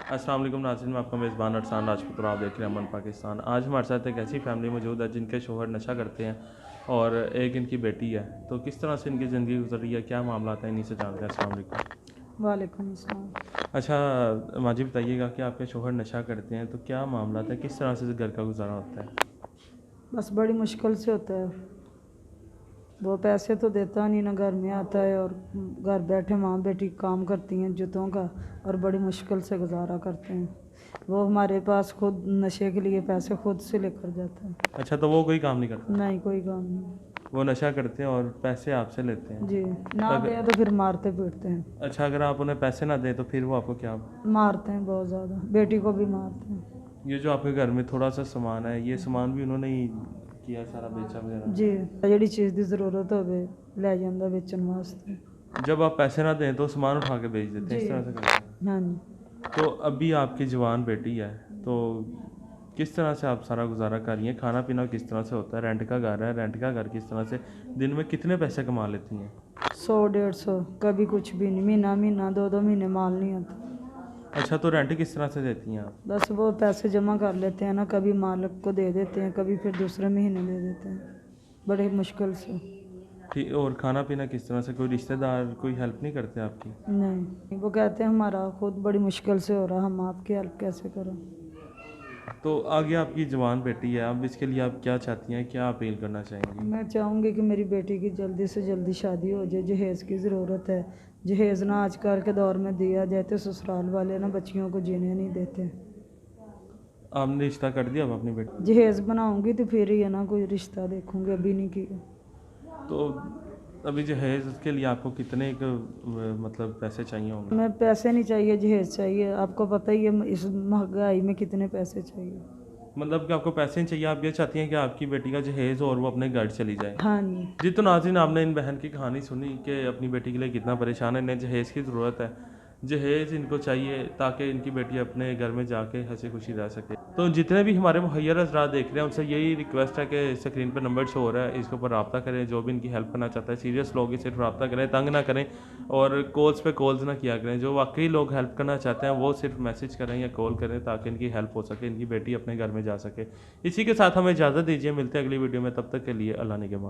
अस्सलाम वालेकुम नाज़रीन, मैं आपका मेज़बान अरसान राजपूत और आप देख रहे हैं अमन पाकिस्तान। आज हमारे साथ एक ऐसी फैमिली मौजूद है जिनके शौहर नशा करते हैं और एक इनकी बेटी है। तो किस तरह से इनकी ज़िंदगी गुजर रही है, क्या मामला है, इन्हीं से जानते हैं। अस्सलाम वालेकुम। वालेकुम अस्सलाम। अच्छा माजी, बताइएगा कि आपके शौहर नशा करते हैं तो क्या मामला है, किस तरह से घर का गुजारा होता है? बस बड़ी मुश्किल से होता है। वो पैसे तो देता नहीं, ना घर में आता है, और घर बैठे माँ बेटी काम करती हैं जूतों का, और बड़ी मुश्किल से गुजारा करते हैं। वो हमारे पास खुद नशे के लिए पैसे खुद से लेकर जाता है। अच्छा, तो वो कोई काम नहीं करता? नहीं, कोई काम नहीं। वो नशा करते हैं और पैसे आपसे लेते हैं? जी, ना दे तो फिर मारते पीटते हैं। अच्छा, अगर आप उन्हें पैसे ना दें तो फिर वो आपको क्या? मारते हैं, बहुत ज़्यादा। बेटी को भी मारते हैं। ये जो आपके घर में थोड़ा सा सामान है, ये सामान भी उन्होंने ही किया, सारा बेचा वगैरह? जी, जिहड़ी चीज़ की ज़रूरत होवे लै जांदा बेचण वास्ते। जब आप पैसे ना दें तो सामान उठा के बेच देते हैं, इस तरह से करते हैं? हाँ जी। तो अभी आपकी जवान बेटी है, तो किस तरह से आप सारा गुजारा कर रही हैं? खाना पीना किस तरह से होता है? रेंट का घर है, रेंट का घर किस तरह से, दिन में कितने पैसे कमा लेती हैं? 100-150, कभी कुछ भी नहीं। महीना महीना 2-2 महीने माल नहीं आता। अच्छा, तो रेंट किस तरह से देती हैं आप? बस वो पैसे जमा कर लेते हैं ना, कभी मालिक को दे देते हैं, कभी फिर दूसरे महीने दे देते हैं, बड़े मुश्किल से। ठीक। और खाना पीना किस तरह से, कोई रिश्तेदार कोई हेल्प नहीं करते आपकी? नहीं, वो कहते हैं हमारा खुद बड़ी मुश्किल से हो रहा, हम आपकी हेल्प कैसे करें। तो आगे आपकी जवान बेटी है, अब इसके लिए आप क्या चाहती हैं, क्या अपील करना चाहेंगी? मैं चाहूँगी कि मेरी बेटी की जल्दी से जल्दी शादी हो जाए। जहेज़ की ज़रूरत है। जहेज़ ना आजकल के दौर में दिया जाए तो ससुराल वाले ना बच्चियों को जीने नहीं देते। आपने रिश्ता कर दिया अब अपनी बेटी? जहेज़ बनाऊँगी तो फिर ही है ना कोई रिश्ता देखूँगी, अभी नहीं किया। तो अभी जहेज़ के लिए आपको कितने मतलब पैसे चाहिए होंगे? मैं पैसे नहीं चाहिए, जहेज़ चाहिए। आपको पता ही है इस महंगाई में कितने पैसे चाहिए। मतलब कि आपको पैसे नहीं चाहिए, आप ये चाहती हैं कि आपकी बेटी का जहेज़ और वो अपने घर चली जाए? हाँ जी। जी, तो नाज़रीन, आपने इन बहन की कहानी सुनी कि अपनी बेटी के लिए कितना परेशान है, इन्हें जहेज़ की ज़रूरत है। जहेज़ इनको चाहिए ताकि इनकी बेटी अपने घर में जाके हंसी खुशी रह सके। तो जितने भी हमारे मुहैयर हज़रात देख रहे हैं उनसे यही रिक्वेस्ट है कि स्क्रीन पर नंबर शो हो रहा है, इसके ऊपर रब्ता करें। जो भी इनकी हेल्प करना चाहता है, सीरियस लोग ही सिर्फ रब्ता करें, तंग ना करें और कॉल्स पे कॉल्स ना किया करें। जो वाकई लोग हेल्प करना चाहते हैं वो सिर्फ मैसेज करें या कॉल करें ताकि इनकी हेल्प हो सके, इनकी बेटी अपने घर में जा सके। इसी के साथ हमें इजाज़त दीजिए, मिलते हैं अगली वीडियो में, तब तक के लिए अल्लाह निगहबान।